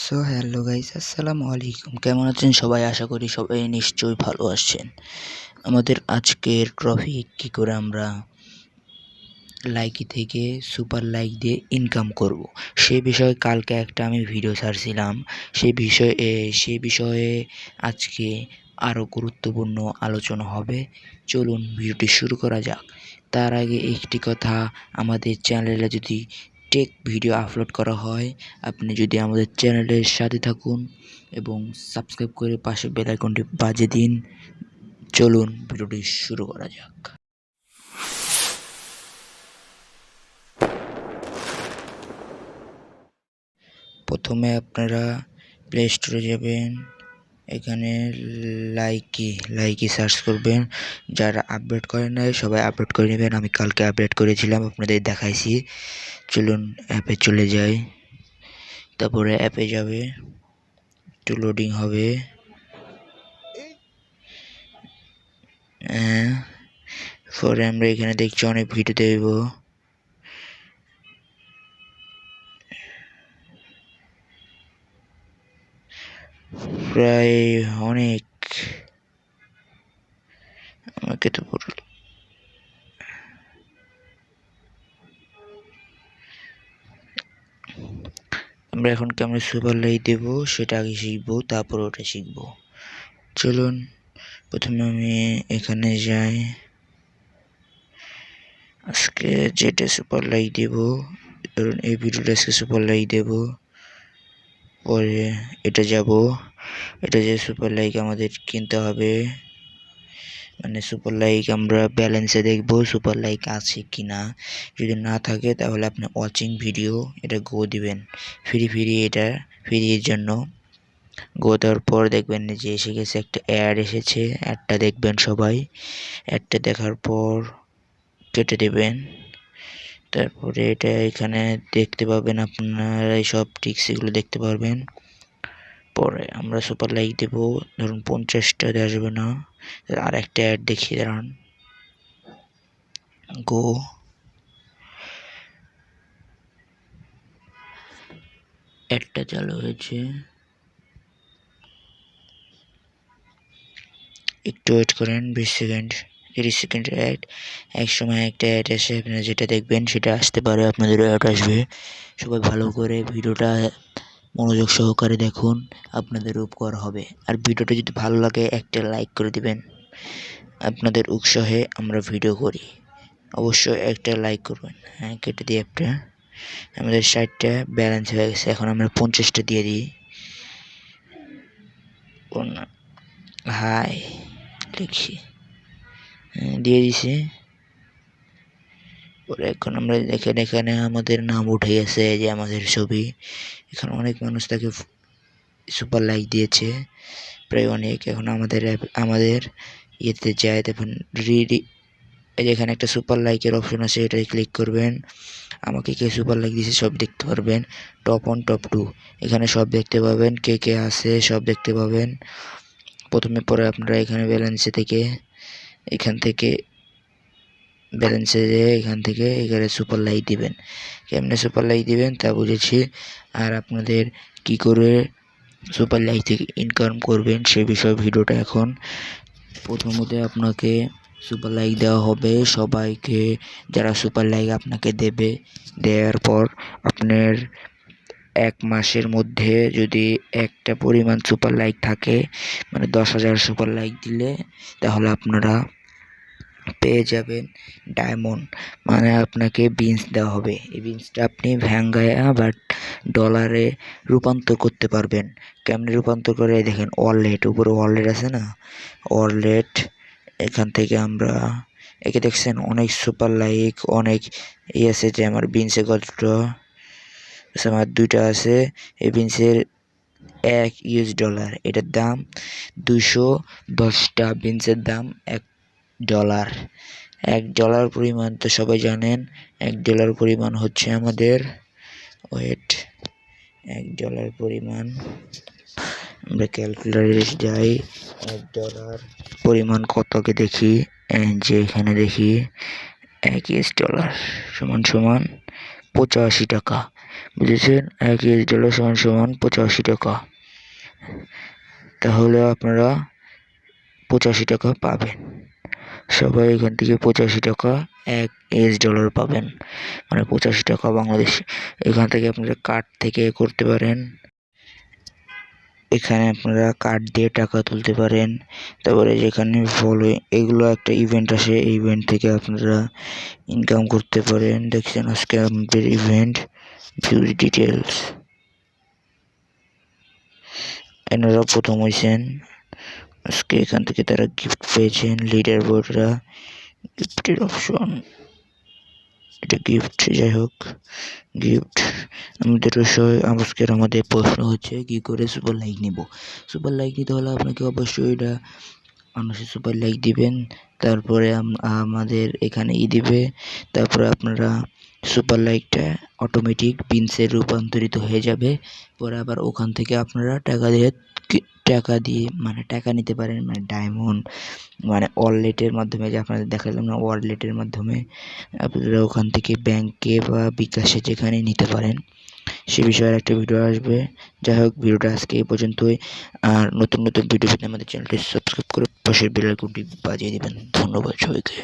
So hello guys, আসসালামু আলাইকুম। কেমন আছেন সবাই? আশা করি সবাই নিশ্চয়ই ভালো আছেন। আমাদের আজকের টপিক কী করে আমরা লাইকি থেকে সুপার লাইক দিয়ে ইনকাম করব, সেই বিষয়ে কালকে একটা আমি ভিডিও ছাড়ছিলাম। সেই বিষয়ে আজকে আরও গুরুত্বপূর্ণ আলোচনা হবে। চলুন ভিডিওটি শুরু করা যাক। তার আগে একটি কথা, আমাদের চ্যানেলে যদি টেক ভিডিও আপলোড করা হয়, আপনি যদি আমাদের চ্যানেলের সাথে থাকুন এবং সাবস্ক্রাইব করে পাশে বেল আইকনটি বাজিয়ে দিন। চলুন ভিডিওটি শুরু করা যাক। প্রথমে আপনারা প্লে স্টোরে যাবেন, এখানে লাইকি সার্চ করবেন। যারা আপডেট করে নাই সবাই আপডেট করে নেবেন। আমি কালকে আপডেট করেছিলাম, আপনাদের দেখাইছি। চলুন অ্যাপে চলে যাই। তারপরে অ্যাপে যাবে, একটু লোডিং হবে। পরে আমরা এখানে দেখছি অনেক ভিডিও দেব। প্রায় অনেক, আমাকে তো আমরা এখন কেমন সুপার লাইক দেবো সেটা আগে শিখবো, তারপর ওটা শিখবো। চলুন প্রথমে আমি এখানে যাই। আজকে যেটা সুপার লাইক দেব, ধরুন এই ভিডিওটা আজকে সুপার লাইক দেব। পরে এটা যাব, এটা যে সুপার লাইক আমাদের কিনতে হবে, মানে সুপার লাইক আমরা ব্যালেন্সে দেখব সুপার লাইক আছে কি না। যদি না থাকে তাহলে আপনি ওয়াচিং ভিডিও এটা গো দিবেন, এটা ফ্রির জন্য গো দেওয়ার পর দেখবেন যে এসে গেছে, একটা অ্যাড এসেছে। অ্যাডটা দেখবেন সবাই। অ্যাডটা দেখার পর কেটে দেবেন। তারপরে এটা এখানে দেখতে পাবেন, আপনারা সব ট্রিক্স এগুলো দেখতে পারবেন। পরে আমরা সুপার লাইক দেবো, ধরুন 50টা আসবে না। আর একটা অ্যাড দেখিয়ে দাঁড়ান, গো। অ্যাডটা চালু হয়েছে, একটু ওয়েট করেন 20 সেকেন্ড 30 সেকেন্ড অ্যাড। এক সময় একটা অ্যাড আসে, আপনারা যেটা দেখবেন সেটা আসতে পারে, আপনাদের অ্যাড আসবে। সবাই ভালো করে ভিডিওটা মনোযোগ সহকারে দেখুন, আপনাদের উপকার হবে। আর ভিডিওটা যদি ভালো লাগে একটা লাইক করে দিবেন। আপনাদের উৎসাহে আমরা ভিডিও করি, অবশ্যই একটা লাইক করবেন। হ্যাঁ, কেটে দিই একটা। আমাদের 60টা ব্যালেন্স হয়ে গেছে, এখন আমরা 50টা দিয়ে দিই। হাই লিখি, দিয়ে দিছি। পরে এখন আমরা দেখেন এখানে আমাদের নাম উঠে গেছে, যে আমাদের ছবি। এখানে অনেক মানুষ তাকে সুপার লাইক দিয়েছে, প্রায় অনেক। এখন আমাদের ইয়েতে যায়, দেখুন এখানে একটা সুপার লাইকের অপশন আছে, এটাই ক্লিক করবেন। আমাকে কে সুপার লাইক দিয়েছে সব দেখতে পারবেন। টপ 1 টপ 2 এখানে সব দেখতে পাবেন, কে কে আছে সব দেখতে পাবেন। প্রথমে পরে আপনারা এখানে ব্যালেন্সে থেকে, এখান থেকে ব্যালেন্সে যেয়ে এখান থেকে এখানে সুপার লাইক দিবেন। কেমনে সুপার লাইক দিবেন তা বুঝেছি। আর আপনাদের কি করে সুপার লাইক থেকে ইনকাম করবেন সে বিষয়ে ভিডিওটা এখন। প্রথমত আপনাকে সুপার লাইক দেওয়া হবে সবাইকে, যারা সুপার লাইক আপনাকে দেবে। দেওয়ার পর আপনার 1 মাসের মধ্যে যদি একটা পরিমাণ সুপার লাইক থাকে, মানে 10,000 সুপার লাইক দিলে, তাহলে আপনারা পেয়ে যাবেন ডায়মন্ড। মানে আপনাকে বিনস দেওয়া হবে, এই বিনসটা আপনি ভ্যাঙ্গায়া বা ডলারে রূপান্তর করতে পারবেন। কেমনে রূপান্তর করে দেখেন, ওয়ালেট, উপরে ওয়ালেট আছে না, ওয়ালেট। এখান থেকে আমরা একে দেখছেন অনেক সুপার লাইক, অনেক আছে। যে আমার বিনসে কতটা আছে, আমার 2টা আছে। এই বিনসের $1, এটার দাম 210টা। বিনসের দাম $1। $1 পরিমাণ তো সবাই জানেন। $1 পরিমাণ হচ্ছে আমাদের, ওয়েট, $1 পরিমাণ আমরা ক্যালকুলেটরে যাই। $1 পরিমাণ কতকে দেখি, যে এখানে দেখি $1 সমান সমান 85 টাকা। বুঝেছেন? $1 সমান সমান 85 টাকা। তাহলে আপনারা 85 টাকা পাবেন। সবাই এখান থেকে 85 টাকা $1 পাবেন, মানে 85 টাকা বাংলাদেশ। এখান থেকে আপনারা কার্ড থেকে করতে পারেন, এখানে আপনারা কার্ড দিয়ে টাকা তুলতে পারেন। তারপরে যেখানে ফলো এগুলো একটা ইভেন্ট আসে, এই ইভেন্ট থেকে আপনারা ইনকাম করতে পারেন। দেখছেন আজকে আমাদের ইভেন্ট ভিউ ডিটেলস, এনারা প্রথম হয়েছেন আজকে, এখান থেকে তারা গিফট পেয়েছেন। লিডার বোর্ডরা গিফটের অপশন, এটা গিফট, যাই হোক গিফট। আমাদের বিষয় আজকের আমাদের প্রশ্ন হচ্ছে কি করে সুপার লাইক নিব। সুপার লাইক নিতে হলে আপনাকে অবশ্যই এটা মানুষের সুপার লাইক দিবেন, তারপরে আমাদের এখানে দিবে, তারপরে আপনারা সুপার লাইকটা অটোমেটিক পিনসে রূপান্তরিত হয়ে যাবে। পরে আবার ওখান থেকে আপনারা টাকা দিয়ে মানে টাকা নিতে পারেন, মানে ডায়মন্ড, মানে ওয়ালেটের মাধ্যমে, যে আপনাদের দেখালাম না, ওয়ালেটের মাধ্যমে আপনারা ওখান থেকে ব্যাংকে বা বিকাশে যেখানে নিতে পারেন। সে বিষয়ে একটা ভিডিও আসবে। যাই হোক, ভিডিওটা আজকে এই পর্যন্তই। আর নতুন নতুন ভিডিও পেতে আমাদের চ্যানেলটি সাবস্ক্রাইব করে পাশের বেল আইকনটি বাজিয়ে দিবেন। ধন্যবাদ সবাইকে।